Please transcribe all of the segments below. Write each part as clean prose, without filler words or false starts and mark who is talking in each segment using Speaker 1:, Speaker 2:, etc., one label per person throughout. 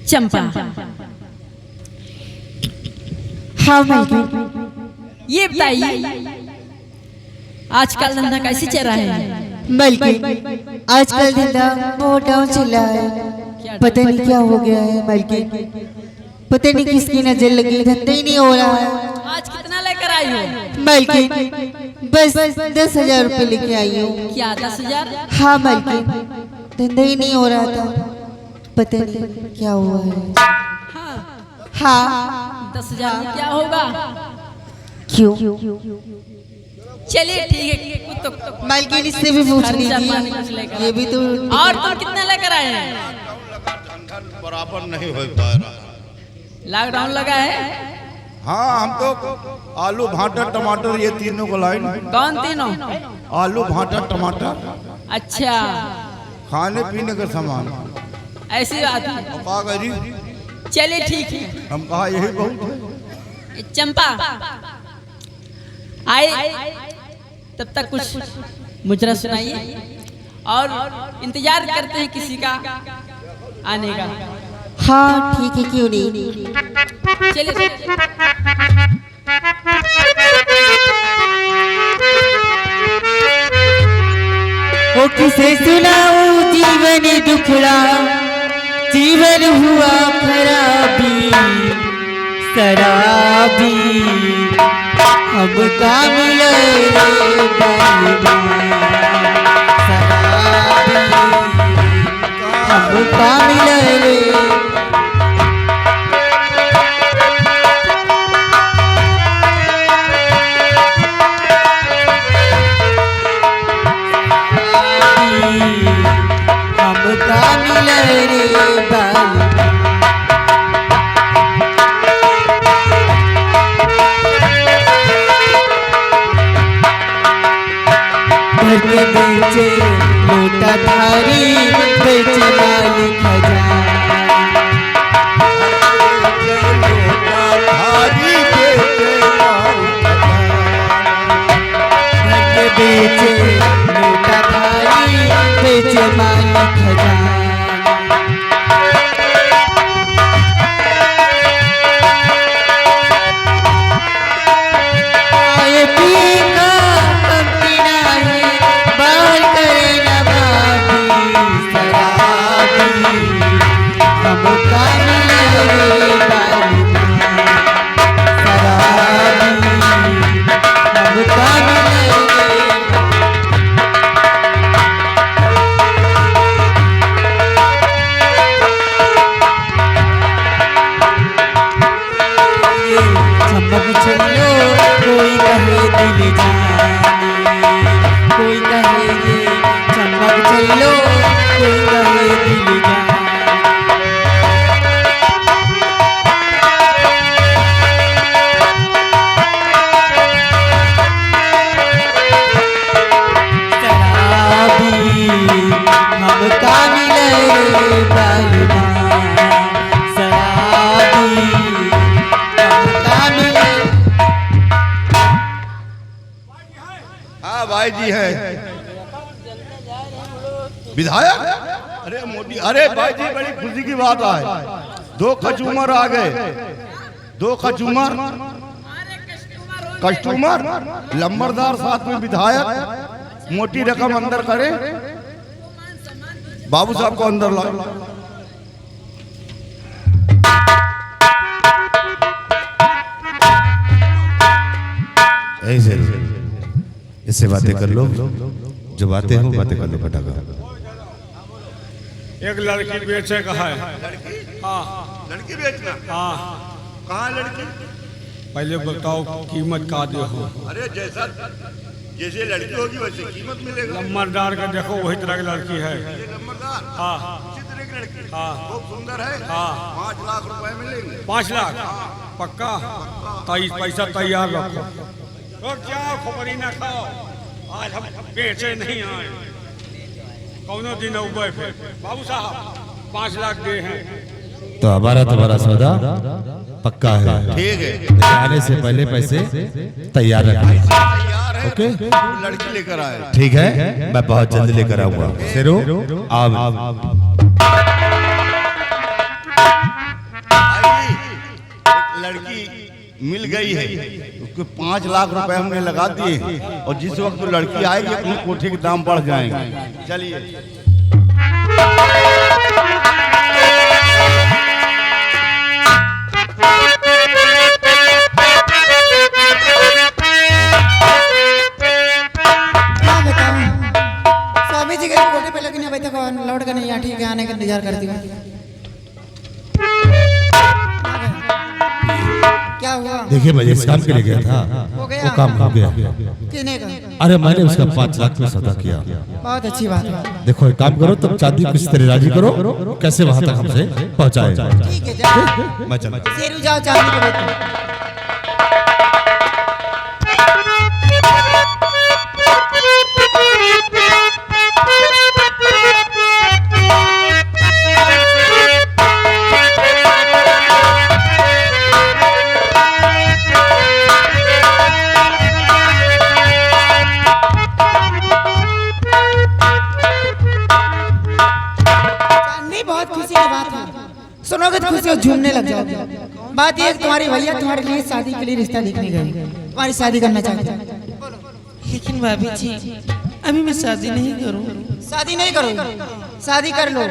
Speaker 1: चंपा।
Speaker 2: हाँ मालकिन।
Speaker 1: ये बताइए आजकल धंधा कैसे चल रहा है?
Speaker 2: मालकिन आजकल धंधा बहुत डाउन चल रहा है, पता नहीं क्या हो गया है मालकिन, पता नहीं किसकी नजर लगी, धंधा ही नहीं हो रहा है।
Speaker 1: आज कितना लेकर आई हो?
Speaker 2: मालकिन बस 10,000 रुपये लेके आई हूँ।
Speaker 1: क्या 10,000?
Speaker 2: हाँ मालकिन, धंधा ही नहीं हो रहा था, पता नहीं क्या हुआ है।
Speaker 1: हाँ
Speaker 2: हाँ
Speaker 1: 10,000 में क्या होगा?
Speaker 2: क्यों?
Speaker 1: चलिए ठीक है, कुछ तो
Speaker 2: मालकिन इससे भी पूछ लीजिए,
Speaker 1: कुछ लेकर
Speaker 2: ये भी तो।
Speaker 1: और तुम कितना लेकर आए हैं?
Speaker 3: बराबर नहीं हो पा रहा।
Speaker 1: लॉकडाउन लगा है।
Speaker 3: हाँ हम तो आलू भाटा टमाटर ये तीनों को लाइन।
Speaker 1: कौन तीनों?
Speaker 3: आलू भाटा टमाटर,
Speaker 1: अच्छा
Speaker 3: खाने पीने का सामान।
Speaker 1: ऐसी बात है।
Speaker 3: कहा गई
Speaker 1: चलिए ठीक है।
Speaker 3: हम कहा यही बहुत है।
Speaker 1: चंपा आए तब तक कुछ मुजरा सुनाइए और इंतजार करते हैं किसी का आने का।
Speaker 2: हाँ ठीक है, क्यों नहीं।
Speaker 1: चलिए
Speaker 2: ओ किसे सुनाऊं जीवन दुखड़ा, जीवन हुआ खराबी शराबी, हमका मिले रे बलवा शराबी, हमका मिले रे। हमका मिले रे बलवा। घर के बेचे लोटा थारी, बेचे माल खजाना, घर के बेचे लोटा थारी, बेचे माल खजाना। आए पीका कंपना है, बाहर करे न बाबी शराबी, हमका मिले रे बलवा शराबी, हमका मिले रे। चमक चलो कोई कहे दिल जाने, कोई कहे ये चमक चलो, कोई कहे दिल जाने। शराबी हमका मिले रे बलवा शराबी, हमका मिले।
Speaker 3: हाँ भाई जी है विधायक। अरे मोदी, अरे भाई जी बड़ी खुशी की बात है, 2 कस्टमर आ गए, 2 कस्टमर लंबरदार साथ में विधायक, मोटी रकम अंदर करे, बाबू साहब को अंदर लाओ। ऐसे इससे बातें कर लो, जो बातें हो बातें कर लो फटाका।
Speaker 4: एक लड़की बेचे का है। हाँ
Speaker 3: लड़की बेचना?
Speaker 4: हाँ
Speaker 3: कहाँ लड़की?
Speaker 4: पहले बताओ कीमत का दे हो।
Speaker 3: अरे जैसे लड़की होगी वैसे कीमत मिलेगा।
Speaker 4: नंबरदार का देखो वही तरह की लड़की है।
Speaker 3: ये नंबरदार?
Speaker 4: हाँ
Speaker 3: इसी तरह की लड़की?
Speaker 4: हाँ
Speaker 3: बहुत सुंदर है।
Speaker 4: हाँ
Speaker 3: 5 लाख रुपए मिलेंगे।
Speaker 4: 5 लाख पक्का? पैसा तैयार रखो। रुक जाओ, खोपड़ी ना खाओ, आज हम बेचे नहीं आए, कौनो दिन उबे पे। बाबू साहब 5 लाख दे हैं।
Speaker 5: तो हमारा तुम्हारा सौदा पक्का है।
Speaker 3: ठीक है,
Speaker 5: आने से पहले पैसे तैयार रखना।
Speaker 3: तैयार है।
Speaker 5: ओके,
Speaker 3: लड़की लेकर आए।
Speaker 5: ठीक है, मैं बहुत जल्द लेकर आऊंगा। शेरो आप
Speaker 3: लड़की मिल गई है, उसको 5 लाख रुपए हमने लगा दिए और जिस वक्त तो लड़की आएगी अपने कोठी के दाम बढ़ जाएंगे। चलिए
Speaker 2: स्वामी जी के कोठे पे लेकिन अभी तक लौट कर नहीं आया। ठीक है, आने का इंतजार करती हूँ। क्या हुआ?
Speaker 5: देखिए मैं जिस काम के लिए गया था
Speaker 2: हो गया?
Speaker 5: वो काम हो गया।
Speaker 2: किसने का?
Speaker 5: अरे मैंने उसका 5 लाख में सौदा किया।
Speaker 2: बहुत अच्छी बात है।
Speaker 5: देखो एक काम करो, तुम चांदी को किसी तरह राजी करो, कैसे वहां तक हमसे पहुंचाए।
Speaker 2: ठीक है, जाओ।
Speaker 5: मैं चला।
Speaker 2: शेरू जाओ चांदी के बेटे। सुनोगे तो खुशी हो, झूमने लग जाओगे। बात ये तुम्हारी भैया तुम्हारे लिए शादी के लिए रिश्ता देखने गए, तुम्हारी शादी करना चाहते हैं।
Speaker 6: लेकिन भाभी जी अभी मैं शादी नहीं करूँ।
Speaker 2: शादी नहीं करो, शादी कर लो,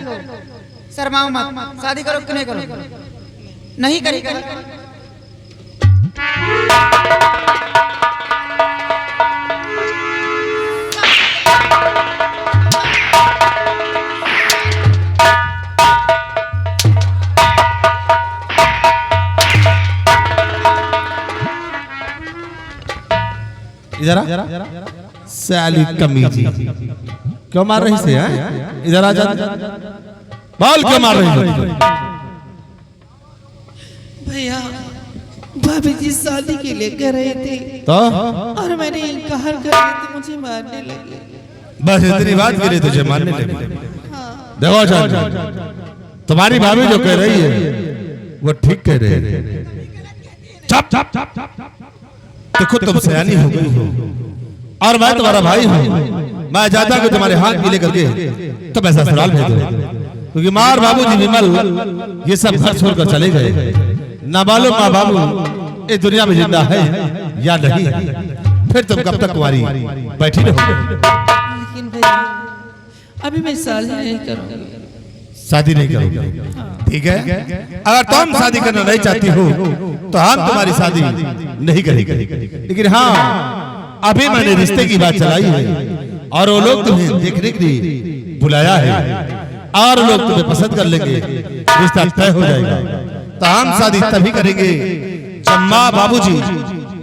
Speaker 2: शर्माओ मत। शादी करो कि नहीं करो? नहीं करेगा।
Speaker 5: इधर साली कमीजी क्यों मार रही से? इधर आ जा। बाल क्यों मार रही है?
Speaker 6: भैया भाभी जी शादी के लिए कह रहे थे
Speaker 5: तो
Speaker 6: और मैंने इनकार कर दिया तो मुझे मारने लगे।
Speaker 5: बस इतनी बात के लिए तुझे मारने लगे? देखो जान, तुम्हारी भाभी जो कह रही है वो ठीक कह रही है। चुप चुप चुप। देखो तुम सयानी हो गई हो और मैं तुम्हारा भाई हूँ। मैं चाहता कि तुम्हारे हाथ पीले करके तुम ऐसा सवाल भेजो, क्योंकि मार बाबूजी विमल ये सब घर छोड़कर चले गए। ना मालूम माँ बाबू इस दुनिया में जिंदा है या नहीं। फिर तुम कब तक तुम्हारी बैठी रहोगे?
Speaker 6: लेकिन भैया अभी मैं शादी नहीं करूँगी।
Speaker 5: शादी नहीं करोगे? ठीक है, अगर तुम शादी करना नहीं चाहती हो तो हम तुम्हारी शादी नहीं करेंगे। लेकिन हाँ, अभी मैंने रिश्ते की बात चलाई है और वो लोग तुम्हें देखने के लिए बुलाया है और लोग तुम्हें पसंद कर लेंगे, रिश्ता तय हो जाएगा। तो हम शादी तभी करेंगे जब माँ बाबूजी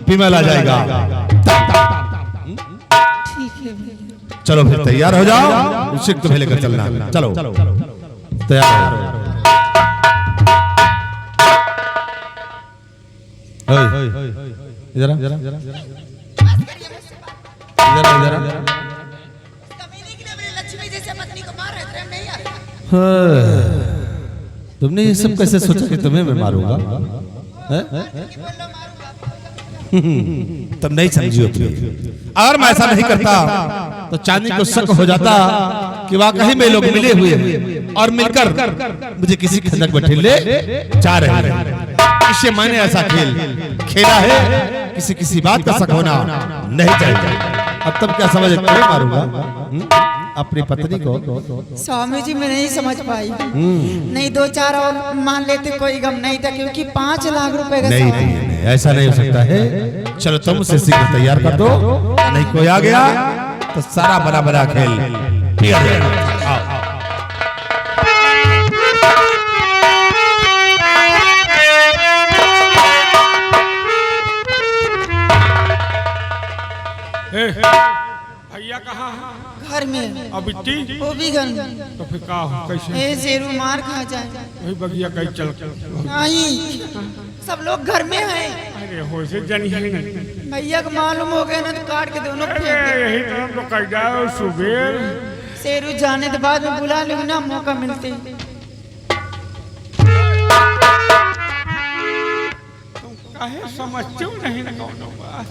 Speaker 5: विमल आ जाएगा।
Speaker 6: ठीक है भैया।
Speaker 5: चलो फिर तैयार हो जाओ, उसे तुम्हें लेकर चलना। चलो तैयार हो। इधर तुमने ये सब कैसे सोचा कि तुम्हें मैं मारूंगा? तुम नहीं समझी होती। अगर मैं ऐसा नहीं करता तो चांदी को शक हो जाता कि वाकई में लोग मिले हुए हैं और मिलकर मुझे किसी खंडक में ठेले जा रहे हैं। इससे मैंने ऐसा खेल खेला है, किसी किसी बात का शक होना नहीं चाहिए। अब तब क्या समझ क्यों मारूंगा अपनी पत्नी को?
Speaker 2: स्वामी जी मैं नहीं समझ पाई। नहीं 2-4 और मान लेते कोई गम नहीं था, क्योंकि 5 लाख रुपए का
Speaker 5: नहीं, नहीं, नहीं, ऐसा नहीं हो सकता है। चलो तुम उसे शीघ्र तैयार कर दो, नहीं कोई आ गया तो सारा बड़ा बड़ा खेल बिगड़ जाएगा। आओ।
Speaker 4: भैया कहाँ है?
Speaker 2: घर में।
Speaker 4: अब इतनी
Speaker 2: वो भी घर में।
Speaker 4: तो फिर का हो कैसे?
Speaker 2: ए शेरू मार खा जाए।
Speaker 4: वही बगिया कहीं चल
Speaker 2: नहीं, सब लोग घर में हैं।
Speaker 4: अरे हो से जनी है नहीं।
Speaker 2: भैया को मालूम हो गया ना तो काट के दोनों फेंक दे।
Speaker 4: यही तो कह जाओ सुबेर।
Speaker 2: शेरू जाने के बाद में बुला लूंगी ना, मौका मिलते।
Speaker 4: तुम काहे समझते हो नहीं ना कौन बात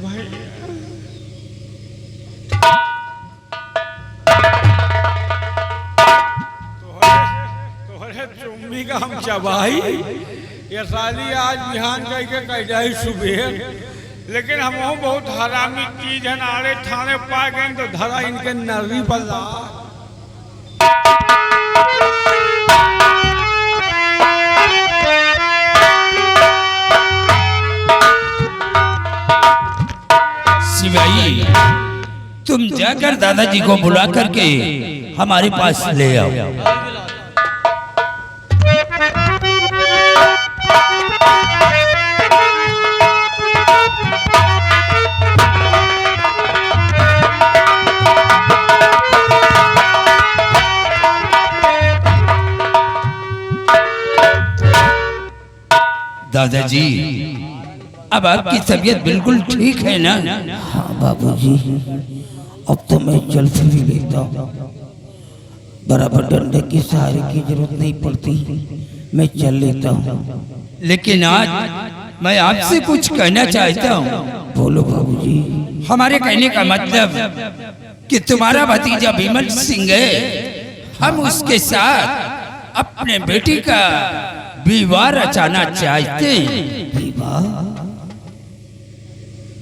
Speaker 4: भाई। तोहरे चुम्मी का हम चबाई ये साली आज बिहान कह के कह जाए सुबह, लेकिन हम बहुत हरामी चीज है नारे ठाणे पा गए तो धरा इनके नर्री बल्ला।
Speaker 7: शिवाई, तुम जाकर दादाजी को बुला करके हमारे पास ले आओ। दादाजी, अब आपकी तबीयत बिल्कुल ठीक है ना?
Speaker 8: हाँ बाबूजी, अब तो मैं चल फिर भी लेता हूँ, बराबर डंडे की सहारे की जरूरत नहीं पड़ती, मैं चल लेता हूँ।
Speaker 7: लेकिन आज मैं आपसे कुछ कहना चाहता हूँ।
Speaker 8: बोलो बाबूजी।
Speaker 7: हमारे कहने का मतलब कि तुम्हारा भतीजा विमल सिंह है, हम उसके साथ अपने बेटी का विवाह रचाना चाहते हैं।
Speaker 8: विवाह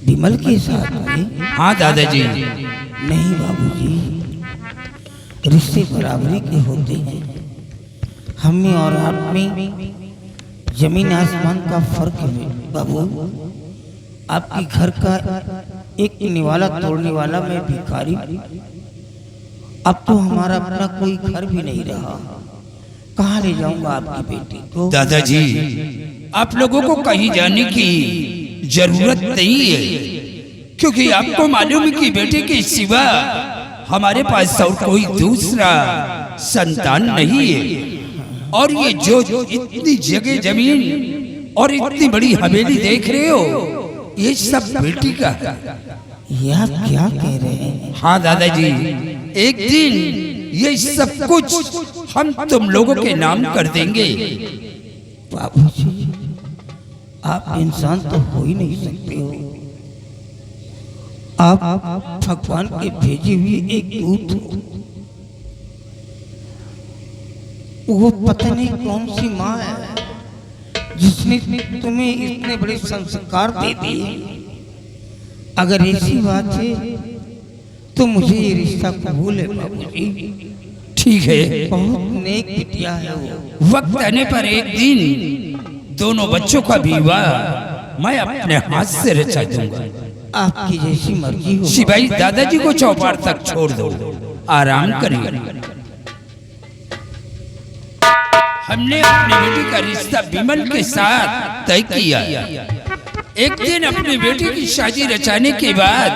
Speaker 8: विमल के साथ में?
Speaker 7: हाँ दादाजी।
Speaker 8: नहीं बाबूजी, रिश्ते बराबरी के होते हैं, हम में और आप में जमीन आसमान का फर्क है बाबू। आपकी घर का एक निवाला तोड़ने वाला मैं भिखारी, अब तो हमारा अपना कोई घर भी नहीं रहा, कहाँ ले जाऊंगा आपकी बेटी को?
Speaker 7: दादाजी, आप लोगों को कहीं जाने की जरूरत नहीं है, क्योंकि आपको मालूम है कि बेटे के सिवा हमारे पास और कोई दूसरा संतान नहीं है। और ये जो इतनी जगह जमीन और इतनी बड़ी हवेली देख रहे हो, ये सब बेटी का है।
Speaker 8: ये आप क्या कह रहे हैं?
Speaker 7: हाँ दादाजी, एक दिन ये सब कुछ हम तुम लोगों के नाम कर देंगे।
Speaker 8: बाबूजी, आप इंसान तो हो ही नहीं सकते हो, आप भगवान के भेजे हुए एक दूत हो। वो पता नहीं कौन सी माँ है जिसने तुम्हें इतने बड़े संस्कार दे दिए। अगर ऐसी बात है तो मुझे ये रिश्ता कबूल है बाबूजी।
Speaker 7: ठीक है,
Speaker 8: बहुत नेक बिटिया है वो।
Speaker 7: वक्त आने पर एक दिन दोनों बच्चों का विवाह मैं अपने हाथ से रचा दूंगा।
Speaker 8: आपकी जैसी मर्जी हो।
Speaker 7: शिवाई, दादाजी को चौपाट तक छोड़ दो, आराम करिए। हमने अपनी बेटी का रिश्ता विमल के साथ तय किया। एक दिन अपनी बेटी की शादी रचाने के बाद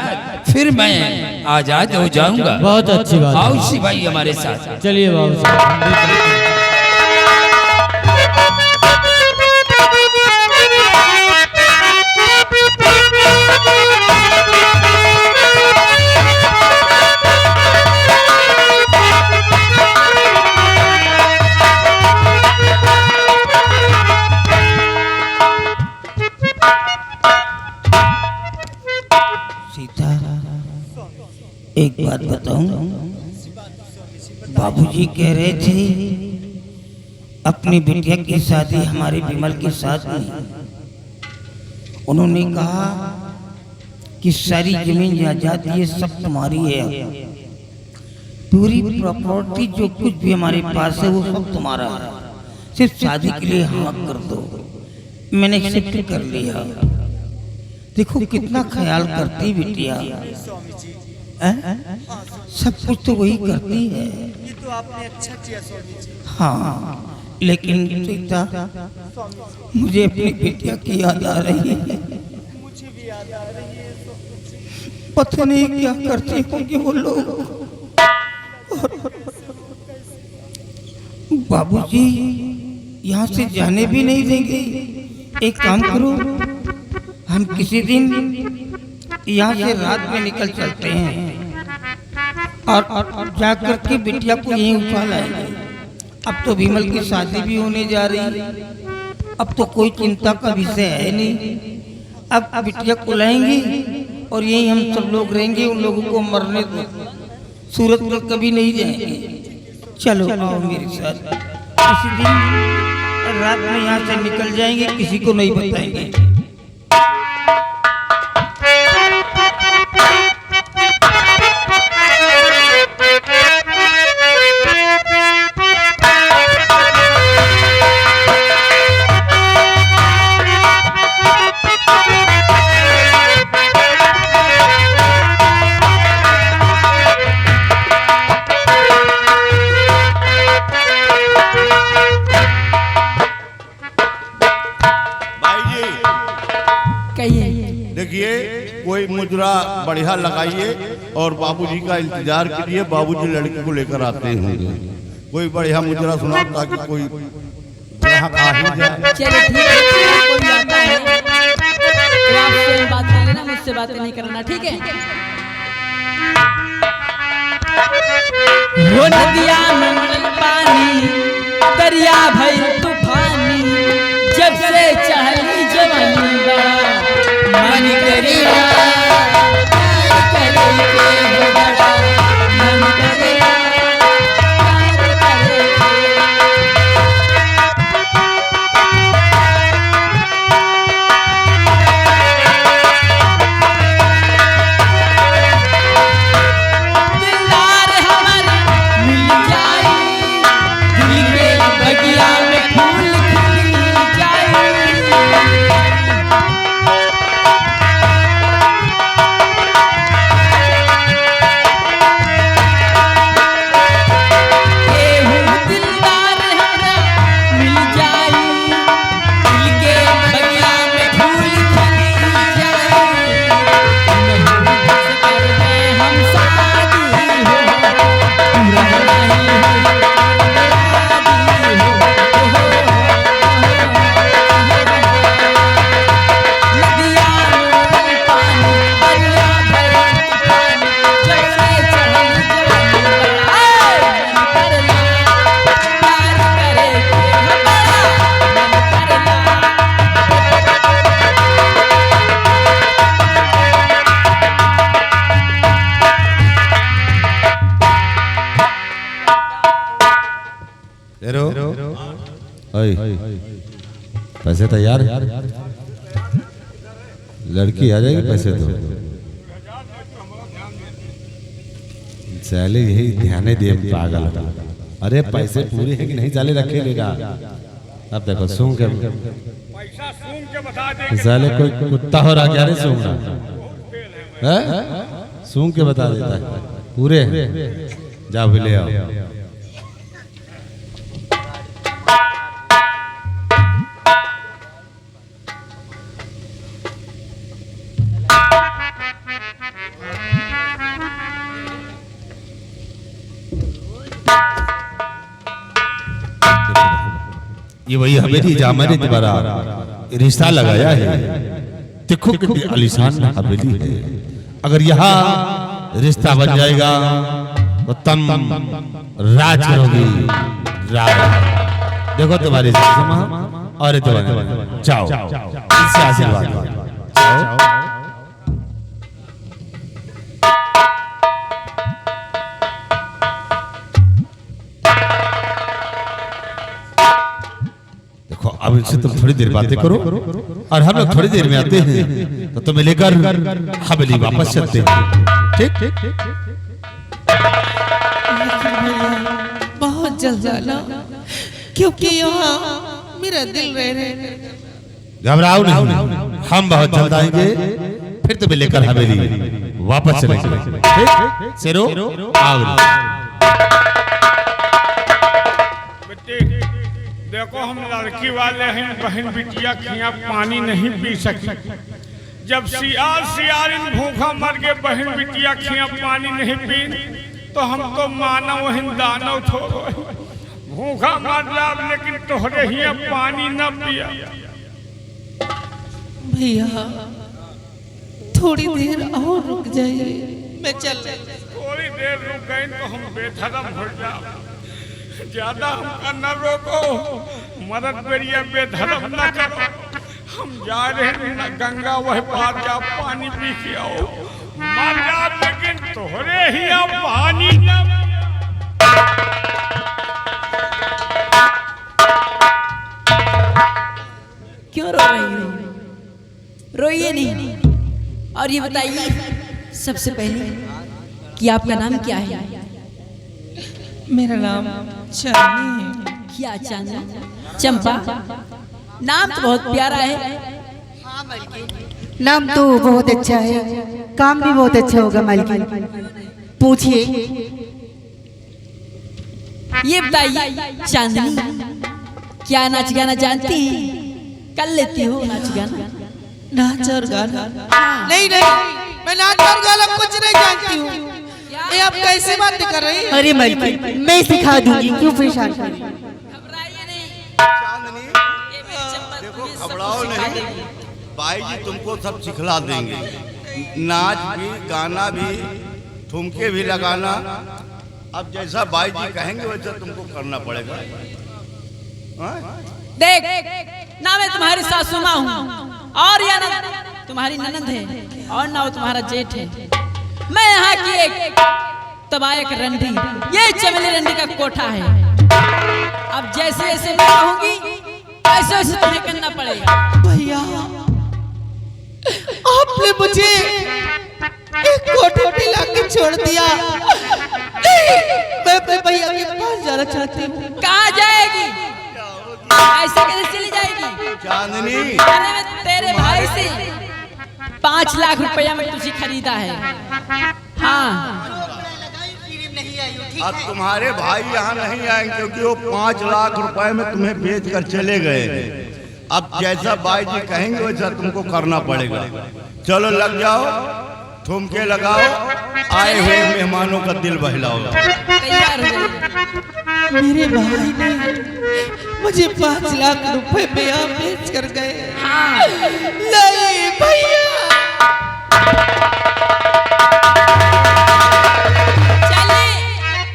Speaker 7: फिर मैं आजाद हो जाऊंगा।
Speaker 9: बहुत अच्छी बात।
Speaker 7: आओ शिवाई हमारे साथ।
Speaker 9: चलिए बाबू साहब।
Speaker 8: सीता, एक बात बताऊं, बाबूजी कह रहे थे अपनी बिटिया की शादी हमारे विमल के साथ में। उन्होंने कहा कि सारी जमीन जायदाद ये सब तुम्हारी है, पूरी प्रॉपर्टी जो कुछ भी हमारे पास है वो सब तुम्हारा है, सिर्फ शादी के लिए हाँ कर दो। मैंने एक्सेप्ट कर लिया। देखो कितना ख्याल करती बिटिया, सब कुछ तो वही करती है। ये तो आपने अच्छा किया स्वामी जी। हाँ, लेकिन सीता, मुझे अपनी बिटिया की याद आ रही है। मुझे भी याद आ रही है। पता नहीं क्या करते होंगे वो लोग। बाबूजी यहाँ से जाने भी नहीं देंगे। एक काम करो, हम किसी दिन यहाँ से रात में निकल चलते हैं और जा करके बिटिया को यहीं उठा लाएंगे। अब तो विमल की शादी भी होने जा रही, अब तो कोई चिंता का विषय है नहीं। अब बिटिया को लाएंगे और यहीं हम सब लोग रहेंगे। उन लोगों को मरने दो, सूरत में कभी नहीं जाएंगे। चलो आओ मेरे साथ। किसी दिन रात में यहाँ से निकल जाएंगे, किसी को नहीं बताएंगे।
Speaker 3: देखिए कोई मुजरा बढ़िया लगाइए और बाबूजी का इंतजार कीजिए, बाबूजी लड़की को लेकर आते होंगे। कोई बढ़िया मुजरा सुनाओ ताकि कोई ग्राहक आ ही जाए।
Speaker 1: चलिए ठीक है, कोई आता है तो आपसे बात कर लेना, मुझसे बातें नहीं करना, ठीक है। वो नदिया में पानी दरिया भई तूफानी, जब से चढ़ली जवानी बड़ा मन करेगा करे के हो बड़ा मन करेगा करे दिलदार हमारे मिल जाए, दिल के बगिया में फूल खिल जाए।
Speaker 5: पैसे तैयार, लड़की आ जाएगी, पैसे तो चले यही ध्यान दे पागल। अरे पैसे पूरे हैं कि नहीं चाले रखे लेगा। अब देखो सूंघ के
Speaker 4: पैसा सूंघ के बता दे।
Speaker 5: साले कोई कुत्ता हो रहा क्या रे सूंघ रहा है? सूंघ के बता देता है पूरे। जा भी ले आओ। ये वही हवेली जहाँ मैंने तुम्हारा रिश्ता लगाया है। देखो कितनी आलीशान हवेली है। अगर यहाँ रिश्ता बन जाएगा तो तुम राज करोगी। राज देखो तुम्हारे और तुम्हारे जाओ, इससे आशीर्वाद जाओ। अब इनसे तुम थोड़ी देर बातें करो और हम लोग थोड़ी देर में आते हैं तो तुम्हें लेकर हवेली वापस चलते हैं। ठीक?
Speaker 6: बहुत जल्द जाना, क्योंकि यहाँ मेरा दिल रह रहे।
Speaker 5: घबराओ नहीं, हम बहुत जल्द आएंगे, फिर तुम्हें लेकर हवेली वापस चलेंगे। ठीक? शेरो आओ।
Speaker 4: देखो हम लड़की वाले हैं, बहन बिटिया खिया पानी नहीं पी सकी। जब सियारिन भूखा मर गए, बहन बिटिया खिया पानी नहीं पी, तो हम तो मानव दानव छोड़ो भूखा मर जाब, लेकिन तोहरे ही पानी न पिया।
Speaker 6: भैया थोड़ी देर और रुक जाइए, मैं चल।
Speaker 4: थोड़ी देर रुक गए तो हम बेधर्म हो जाओ। ज्यादा हमका न रोको, मदद बेरिया बेधर्म न करो। हम जा रहे हैं गंगा वह पार जा, पानी पी के आओ। मर जा लेकिन तोहरे ही पानी न।
Speaker 1: रोइए नहीं। और ये बताइए सबसे पहले कि आपका नाम क्या है?
Speaker 6: मेरा नाम चांदनी है।
Speaker 1: क्या चांदनी? चंपा? नाम तो बहुत प्यारा है।
Speaker 2: नाम तो बहुत अच्छा है, काम भी बहुत अच्छा होगा मालकिन। पूछिए।
Speaker 1: ये बताइए चांदनी, क्या नाच गाना जानती हैं? कर लेती हो नाच गाना?
Speaker 6: नाच और गाना? नहीं नहीं, मैं नाच और गाना कुछ नहीं जानती हूँ। ये आप कैसे बातें कर रही हैं?
Speaker 2: अरे मालकिन मैं सिखा दूंगी, क्यों परेशान कर रही हैं?
Speaker 3: चांदनी देखो घबराओ नहीं, भाई जी तुमको सब सिखला देंगे। नाच भी, गाना भी, ठुमके भी लगाना। अब जैसा भाई जी कहेंगे वैसा तुमको करना पड़ेगा।
Speaker 1: देख ना मैं तुम्हारी सासू माँ हूँ और या ना तुम्हारी ननद है और ना वो तुम्हारा जेठ है। मैं यहाँ की एक तबायक रंडी, ये चमेली रंडी का कोठा है। अब जैसे जैसे मैं कहूँगी वैसे वैसे तुम्हें करना पड़ेगा।
Speaker 6: भैया आपने मुझे एक कोठे पे लाके छोड़ दिया। मैं अपने भैया के पास जाना चाहती हूँ।
Speaker 1: कहाँ जाएगी? ऐसे कैसे चली जाएगी?
Speaker 3: चांदनी
Speaker 1: अरे मैं तेरे भाई से 5 लाख रुपया में तुझे खरीदा है। हाँ
Speaker 3: अब तुम्हारे भाई यहाँ नहीं आएंगे क्योंकि वो 5 लाख रुपए में तुम्हें बेच कर चले गए। अब जैसा भाई जी कहेंगे वैसा तुमको करना पड़ेगा। चलो लग जाओ, ठुमके लगाओ, आए हुए मेहमानों का दिल बहलाओ।
Speaker 1: तैयार हो जाइए।
Speaker 6: मेरे भाई ने मुझे 5 लाख रुपए में यहाँ बेच कर गए।
Speaker 1: हाँ
Speaker 6: नहीं भैया,
Speaker 1: चलिए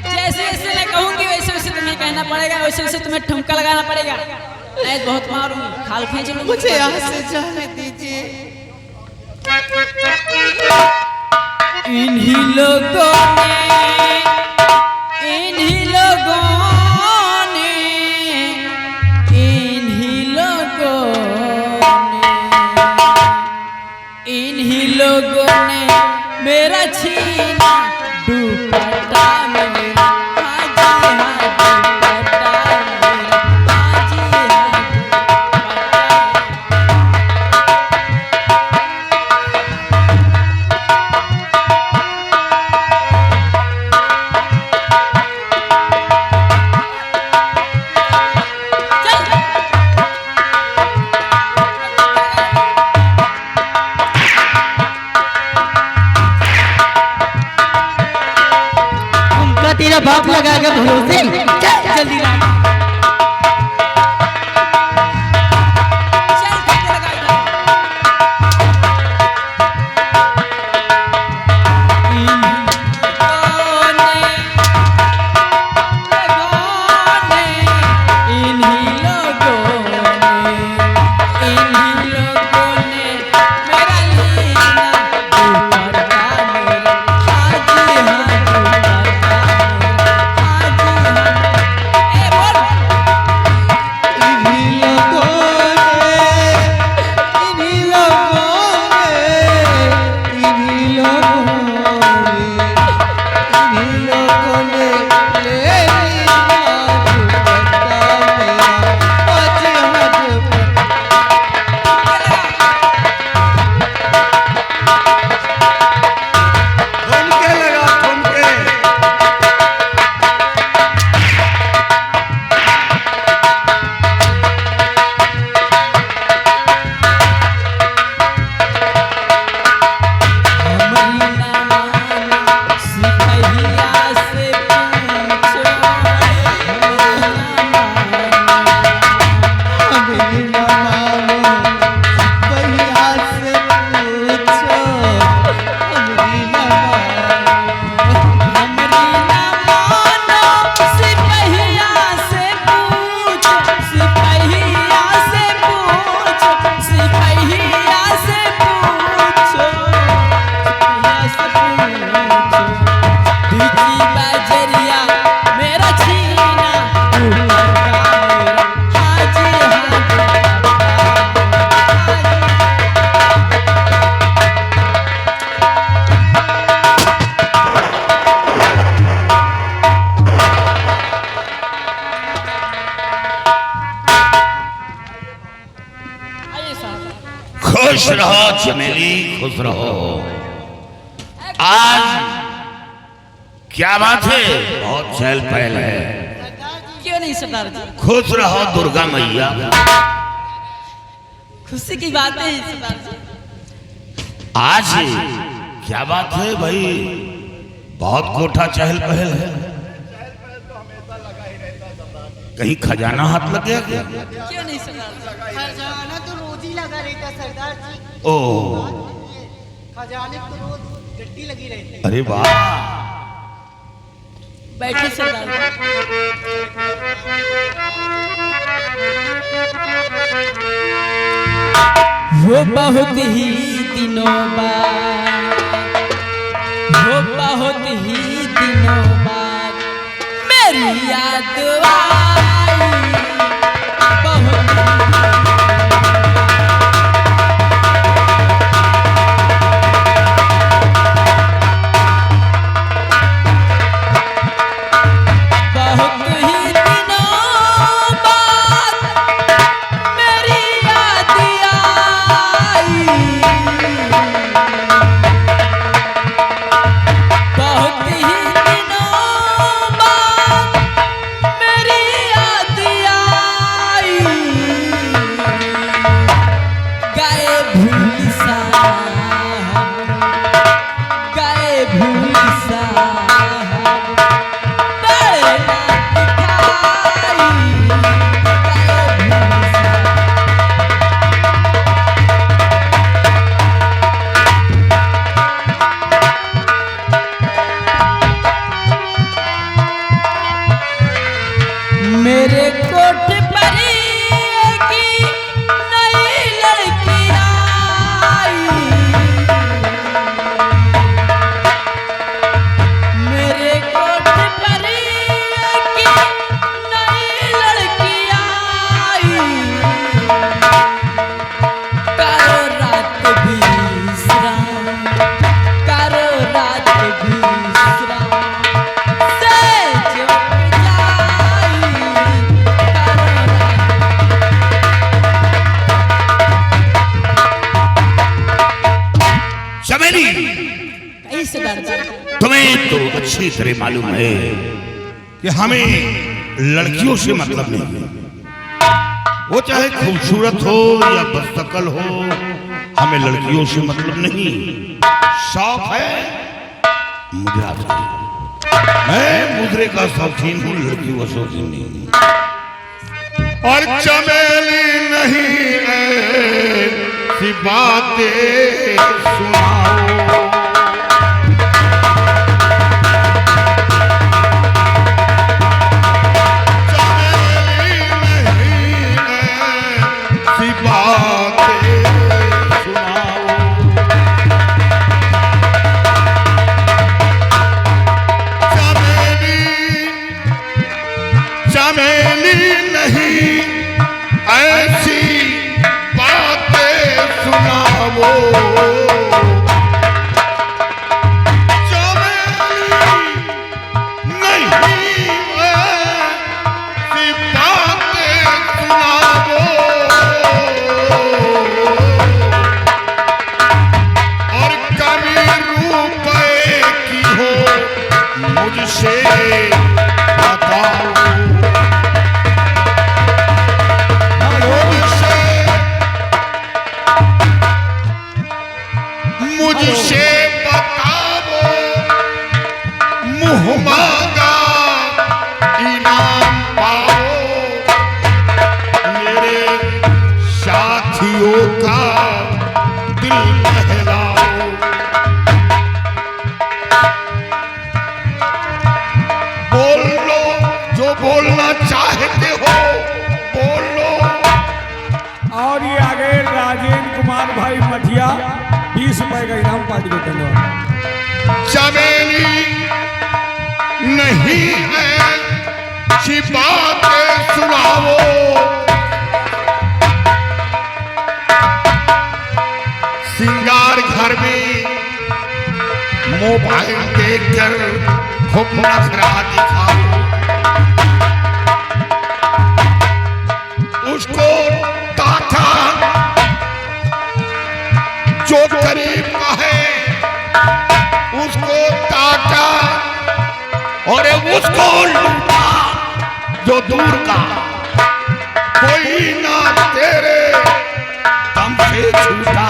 Speaker 1: जैसे जैसे मैं कहूँगी वैसे वैसे तुम्हें कहना पड़ेगा, वैसे वैसे तुम्हें ठुमका लगाना पड़ेगा। मैं बहुत मारूं, खाल खींच लूं।
Speaker 6: मुझे यहाँ से जाने दीजिए।
Speaker 1: इन्हीं लोगों ने मेरा छीना दुपट्टा मेरा। हाँ जी हाँ दुपट्टा मेरा। हाँ जी हाँ
Speaker 2: तेरा बाप लगाएगा भरोसे। चल जल्दी ला।
Speaker 1: ए
Speaker 10: खुश रहो चमेली, खुश रहो। आज क्या बात है, बहुत चहल पहल है।
Speaker 1: क्यों नहीं सरदार जी?
Speaker 10: खुश रहो दुर्गा मैया।
Speaker 1: खुशी की बातें हैं सरदार जी।
Speaker 10: आज क्या बात है भाई, बहुत कोठा चहल पहल है। कहीं खजाना हाथ लग गया क्या?
Speaker 1: क्यों नहीं सरदार जी?
Speaker 2: खजाना तो रोज ही लगा रहता सरदार जी।
Speaker 10: ओ
Speaker 2: खजाने को रोज गड्डी लगी रहती।
Speaker 10: अरे वाह,
Speaker 1: बैठे सरदार जी। वो बहुत ही दिनों बाद, वो बहुत ही दिनों बाद मेरी याद आई। बहुत
Speaker 10: तुम्हें तो अच्छी तरह मालूम है कि हमें लड़कियों से मतलब नहीं है, वो चाहे खूबसूरत हो या बदशक्ल हो, हमें लड़कियों से मतलब नहीं। शौक है मुद्रा का, मैं मुद्रे का शौकीन हूँ, लड़की का शौकीन नहीं। और चमेली नहीं ऐसी बातें सुनाओ, चमेली नहीं ऐसी बातें सुनाओ, सिंगार घर में मोबाइल देखकर खूब नखरा दिखाओ, उसको ताका जो करीब का है उसको ताका और उसको लूटा जो दूर का। कोई ना तेरे दम से छूटा।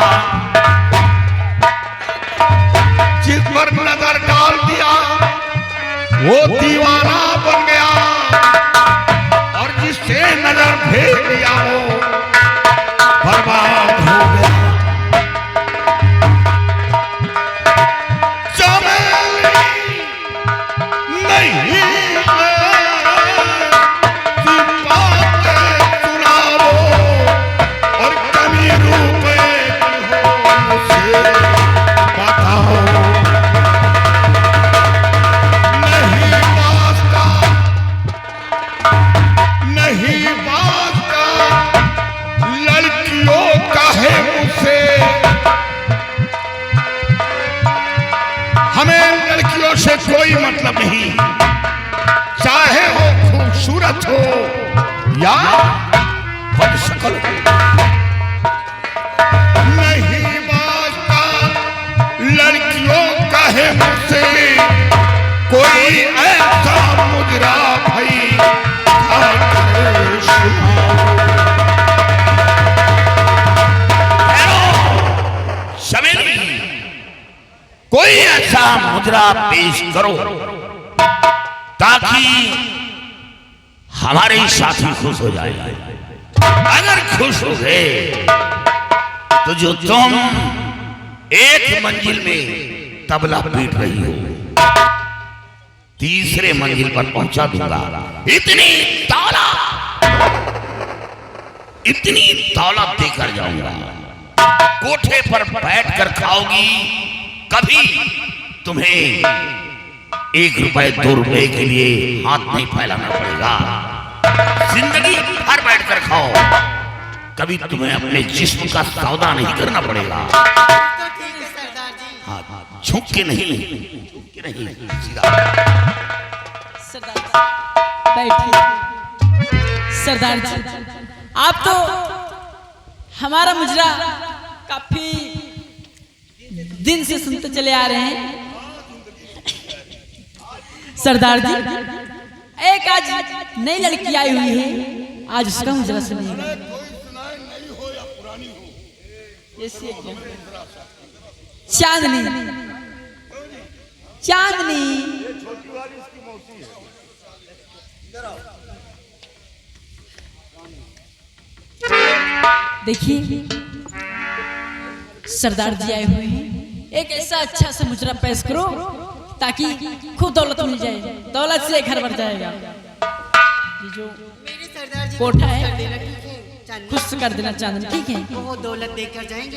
Speaker 10: जिस पर नजर डाल दिया वो दीवाना बन गया और जिससे नजर फेर दिया वो बर्बाद हो गया। चमेली नहीं सुनाओ और कमी रूपे से बताओ। नहीं वास्ता लड़कियों का है मुझसे। हमें लड़कियों से कोई मतलब नहीं, चाहे वो खूबसूरत हो या बदशक्ल हो। नहीं वास्ता लड़कियों का है मुझसे कोई ऐसा मुजरा भाई। चमेली कोई ऐसा मुद्रा पेश करो ताकि हमारे साथी खुश हो जाए। अगर खुश हो गए तो जो तुम एक मंजिल में तबला पीट रही हो तीसरे मंजिल पर पहुंचा दूंगा। इतनी दौलत देकर जाऊंगा। कोठे पर बैठकर खाओगी। कभी तुम्हें 1 रुपए 2 रुपए के लिए हाथ नहीं फैलाना पड़ेगा। जिंदगी भर बैठकर खाओ। कभी तुम्हें अपने जिस्म का सौदा नहीं करना पड़ेगा। हाँ, झुक के नहीं सीधा।
Speaker 1: सरदार जी आप तो हमारा मुजरा काफी दिन से सुनते चले आ रहे हैं। सरदार जी एक आज नई लड़की आई हुई है, आज उसका मुजरा सुनिएगा। चांदनी चांदनी देखिए सरदार जी आए हुए हैं, एक ऐसा अच्छा सा मुजरा पेश करो ताकि खूब दौलत मिल जाए। दौलत से घर भर जाएगा। ये जो कोठा है खुश कर देना चांदनी, ठीक है?
Speaker 2: वो दौलत देकर जाएंगे।